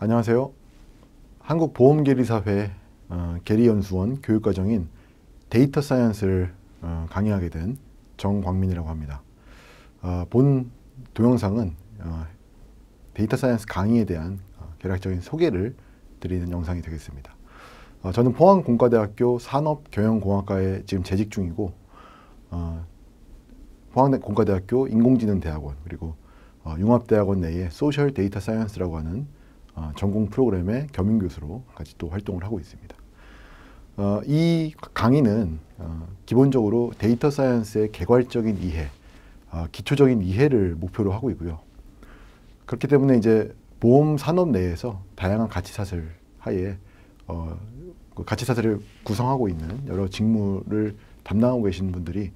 안녕하세요. 한국보험계리사회 계리연수원 교육과정인 데이터 사이언스를 강의하게 된 정광민이라고 합니다. 본 동영상은 데이터 사이언스 강의에 대한 개략적인 소개를 드리는 영상이 되겠습니다. 저는 포항공과대학교 산업경영공학과에 지금 재직 중이고 포항공과대학교 인공지능대학원 그리고 융합대학원 내에 소셜 데이터 사이언스라고 하는 전공 프로그램의 겸임교수로 같이 또 활동을 하고 있습니다. 이 강의는 기본적으로 데이터 사이언스의 개괄적인 이해, 기초적인 이해를 목표로 하고 있고요. 그렇기 때문에 이제 보험 산업 내에서 다양한 가치사슬 하에 그 가치사슬을 구성하고 있는 여러 직무를 담당하고 계신 분들이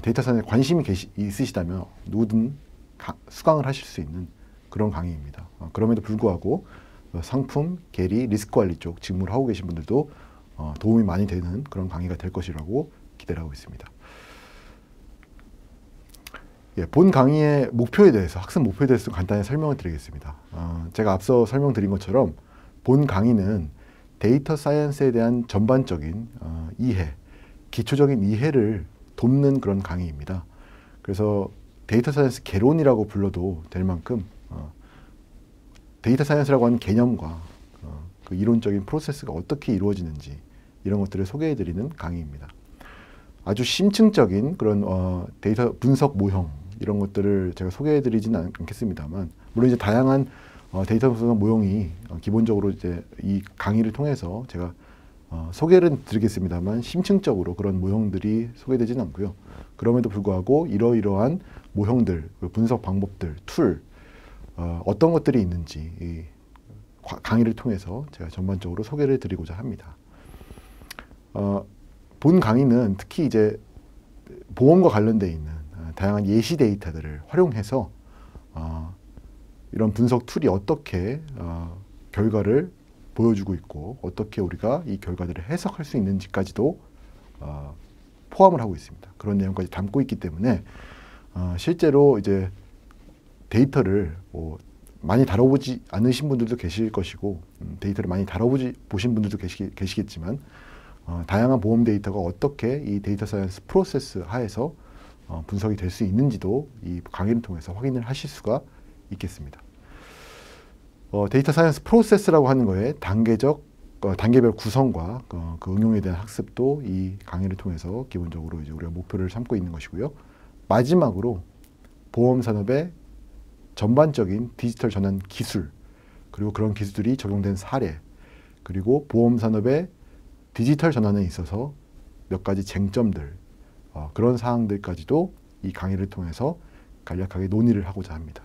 데이터 사이언스에 관심이 있으시다면 누구든 수강을 하실 수 있는 그런 강의입니다. 그럼에도 불구하고 상품, 계리, 리스크 관리 쪽 직무를 하고 계신 분들도 도움이 많이 되는 그런 강의가 될 것이라고 기대를 하고 있습니다. 본 강의의 목표에 대해서, 학습 목표에 대해서 간단히 설명을 드리겠습니다. 제가 앞서 설명드린 것처럼 본 강의는 데이터 사이언스에 대한 전반적인 이해, 기초적인 이해를 돕는 그런 강의입니다. 그래서 데이터 사이언스 개론이라고 불러도 될 만큼 데이터 사이언스라고 하는 개념과 그 이론적인 프로세스가 어떻게 이루어지는지 이런 것들을 소개해드리는 강의입니다. 아주 심층적인 그런 데이터 분석 모형 이런 것들을 제가 소개해드리지는 않겠습니다만, 물론 이제 다양한 데이터 분석 모형이 기본적으로 이제 이 강의를 통해서 제가 소개를 드리겠습니다만 심층적으로 그런 모형들이 소개되지는 않고요. 그럼에도 불구하고 이러이러한 모형들, 분석 방법들, 툴 어떤 것들이 있는지 이 강의를 통해서 제가 전반적으로 소개를 드리고자 합니다. 본 강의는 특히 이제 보험과 관련되어 있는 다양한 예시 데이터들을 활용해서 이런 분석 툴이 어떻게 결과를 보여주고 있고 어떻게 우리가 이 결과들을 해석할 수 있는지까지도 포함을 하고 있습니다. 그런 내용까지 담고 있기 때문에 실제로 이제 데이터를 많이 다뤄보지 않으신 분들도 계실 것이고 데이터를 많이 다뤄보신 분들도 계시겠지만 다양한 보험 데이터가 어떻게 이 데이터 사이언스 프로세스 하에서 분석이 될 수 있는지도 이 강의를 통해서 확인을 하실 수가 있겠습니다. 데이터 사이언스 프로세스라고 하는 거에 단계별 구성과 그 응용에 대한 학습도 이 강의를 통해서 기본적으로 이제 우리가 목표를 삼고 있는 것이고요. 마지막으로 보험 산업의 전반적인 디지털 전환 기술, 그리고 그런 기술들이 적용된 사례, 그리고 보험 산업의 디지털 전환에 있어서 몇 가지 쟁점들, 그런 사항들까지도 이 강의를 통해서 간략하게 논의를 하고자 합니다.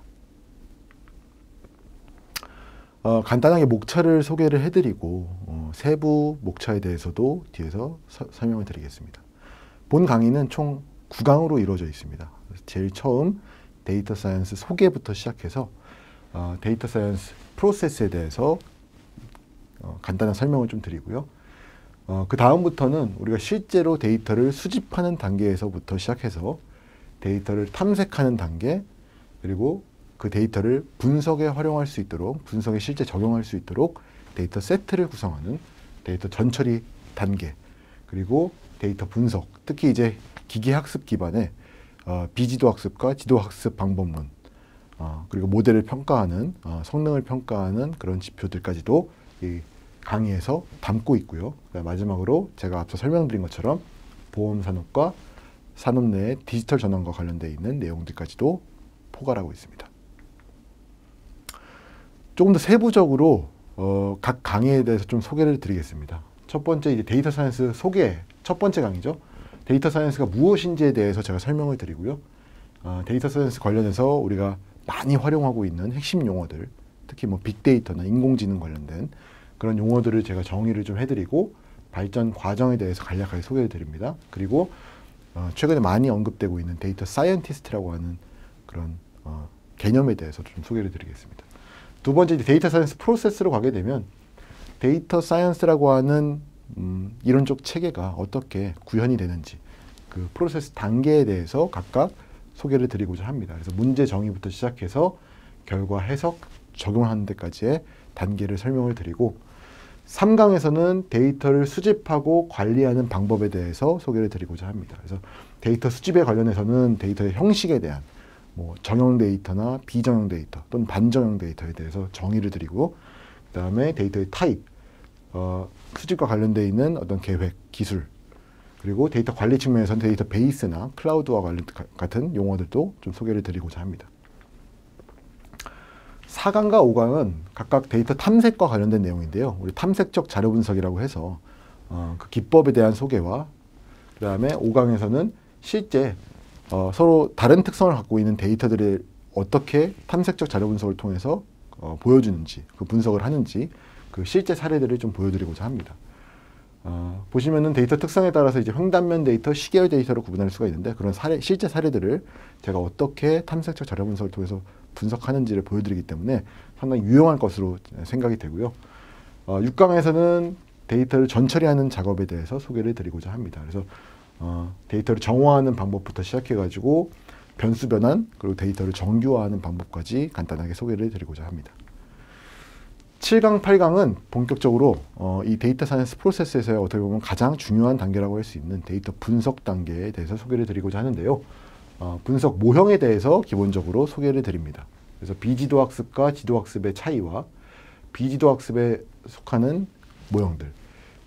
간단하게 목차를 소개를 해드리고 세부 목차에 대해서도 뒤에서 설명을 드리겠습니다. 본 강의는 총 9강으로 이루어져 있습니다. 제일 처음 데이터 사이언스 소개부터 시작해서 데이터 사이언스 프로세스에 대해서 간단한 설명을 좀 드리고요. 그 다음부터는 우리가 실제로 데이터를 수집하는 단계에서부터 시작해서 데이터를 탐색하는 단계, 그리고 그 데이터를 분석에 활용할 수 있도록, 분석에 실제 적용할 수 있도록 데이터 세트를 구성하는 데이터 전처리 단계, 그리고 데이터 분석, 특히 이제 기계학습 기반의 비지도 학습과 지도 학습 방법론, 그리고 모델을 평가하는, 성능을 평가하는 그런 지표들까지도 이 강의에서 담고 있고요. 마지막으로 제가 앞서 설명드린 것처럼 보험 산업과 산업 내의 디지털 전환과 관련되어 있는 내용들까지도 포괄하고 있습니다. 조금 더 세부적으로 각 강의에 대해서 좀 소개를 드리겠습니다. 첫 번째 이제 데이터 사이언스 소개, 첫 번째 강의죠. 데이터 사이언스가 무엇인지에 대해서 제가 설명을 드리고요. 데이터 사이언스 관련해서 우리가 많이 활용하고 있는 핵심 용어들, 특히 뭐 빅데이터나 인공지능 관련된 그런 용어들을 제가 정의를 좀 해드리고 발전 과정에 대해서 간략하게 소개를 드립니다. 그리고 최근에 많이 언급되고 있는 데이터 사이언티스트라고 하는 그런 개념에 대해서 좀 소개를 드리겠습니다. 두 번째 데이터 사이언스 프로세스로 가게 되면 데이터 사이언스라고 하는 이론적 체계가 어떻게 구현이 되는지 그 프로세스 단계에 대해서 각각 소개를 드리고자 합니다. 그래서 문제 정의부터 시작해서 결과 해석, 적용하는 데까지의 단계를 설명을 드리고 3강에서는 데이터를 수집하고 관리하는 방법에 대해서 소개를 드리고자 합니다. 그래서 데이터 수집에 관련해서는 데이터의 형식에 대한 뭐 정형 데이터나 비정형 데이터 또는 반정형 데이터에 대해서 정의를 드리고 그 다음에 데이터의 타입, 수집과 관련되어 있는 어떤 계획, 기술 그리고 데이터 관리 측면에서는 데이터 베이스나 클라우드와 같은 용어들도 좀 소개를 드리고자 합니다. 4강과 5강은 각각 데이터 탐색과 관련된 내용인데요. 우리 탐색적 자료 분석이라고 해서 그 기법에 대한 소개와 그 다음에 5강에서는 실제 서로 다른 특성을 갖고 있는 데이터들을 어떻게 탐색적 자료 분석을 통해서 보여주는지, 그 분석을 하는지 그 실제 사례들을 좀 보여드리고자 합니다. 보시면은 데이터 특성에 따라서 이제 횡단면 데이터, 시계열 데이터로 구분할 수가 있는데 그런 실제 사례들을 제가 어떻게 탐색적 자료 분석을 통해서 분석하는지를 보여드리기 때문에 상당히 유용할 것으로 생각이 되고요. 6강에서는 데이터를 전처리하는 작업에 대해서 소개를 드리고자 합니다. 그래서 데이터를 정화하는 방법부터 시작해가지고 변수 변환 그리고 데이터를 정규화하는 방법까지 간단하게 소개를 드리고자 합니다. 7강, 8강은 본격적으로 이 데이터 사이언스 프로세스에서의 어떻게 보면 가장 중요한 단계라고 할 수 있는 데이터 분석 단계에 대해서 소개를 드리고자 하는데요. 분석 모형에 대해서 기본적으로 소개를 드립니다. 그래서 비지도 학습과 지도 학습의 차이와 비지도 학습에 속하는 모형들,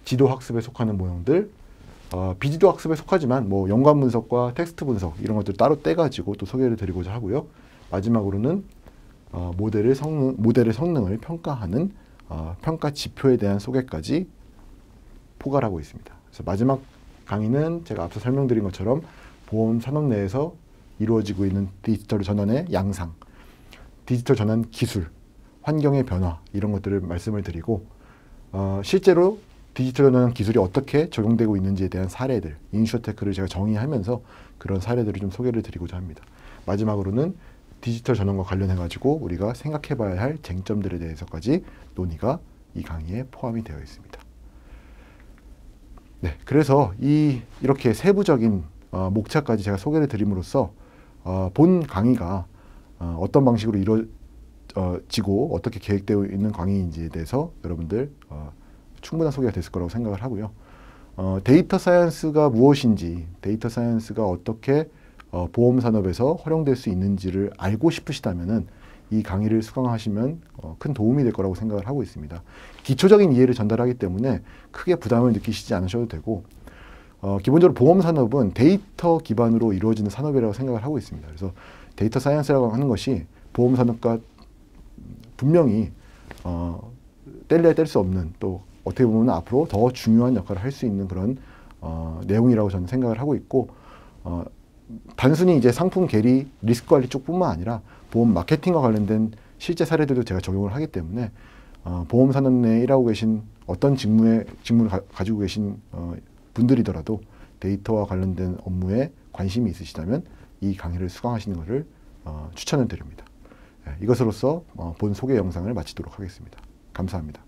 지도 학습에 속하는 모형들, 비지도 학습에 속하지만 뭐 연관 분석과 텍스트 분석 이런 것들 따로 떼가지고 또 소개를 드리고자 하고요. 마지막으로는 모델의 성능을 평가하는 평가 지표에 대한 소개까지 포괄하고 있습니다. 그래서 마지막 강의는 제가 앞서 설명드린 것처럼 보험 산업 내에서 이루어지고 있는 디지털 전환의 양상, 디지털 전환 기술, 환경의 변화 이런 것들을 말씀을 드리고 실제로 디지털 전환 기술이 어떻게 적용되고 있는지에 대한 사례들, 인슈어테크를 제가 정의하면서 그런 사례들을 좀 소개를 드리고자 합니다. 마지막으로는 디지털 전환과 관련해가지고 우리가 생각해봐야 할 쟁점들에 대해서까지 논의가 이 강의에 포함이 되어 있습니다. 네, 그래서 이렇게 세부적인 목차까지 제가 소개를 드림으로써 본 강의가 어떤 방식으로 이루어지고 어떻게 계획되어 있는 강의인지에 대해서 여러분들 충분한 소개가 됐을 거라고 생각을 하고요. 데이터 사이언스가 무엇인지, 데이터 사이언스가 어떻게 보험 산업에서 활용될 수 있는지를 알고 싶으시다면은 이 강의를 수강하시면 큰 도움이 될 거라고 생각을 하고 있습니다. 기초적인 이해를 전달하기 때문에 크게 부담을 느끼시지 않으셔도 되고 기본적으로 보험 산업은 데이터 기반으로 이루어지는 산업이라고 생각을 하고 있습니다. 그래서 데이터 사이언스라고 하는 것이 보험 산업과 분명히 뗄래야 뗄 수 없는 또 어떻게 보면 앞으로 더 중요한 역할을 할 수 있는 그런 내용이라고 저는 생각을 하고 있고 단순히 이제 상품 계리, 리스크 관리 쪽뿐만 아니라 보험 마케팅과 관련된 실제 사례들도 제가 적용을 하기 때문에 보험 산업 내에 일하고 계신 어떤 직무를 가지고 계신 분들이더라도 데이터와 관련된 업무에 관심이 있으시다면 이 강의를 수강하시는 것을 추천을 드립니다. 이것으로서 본 소개 영상을 마치도록 하겠습니다. 감사합니다.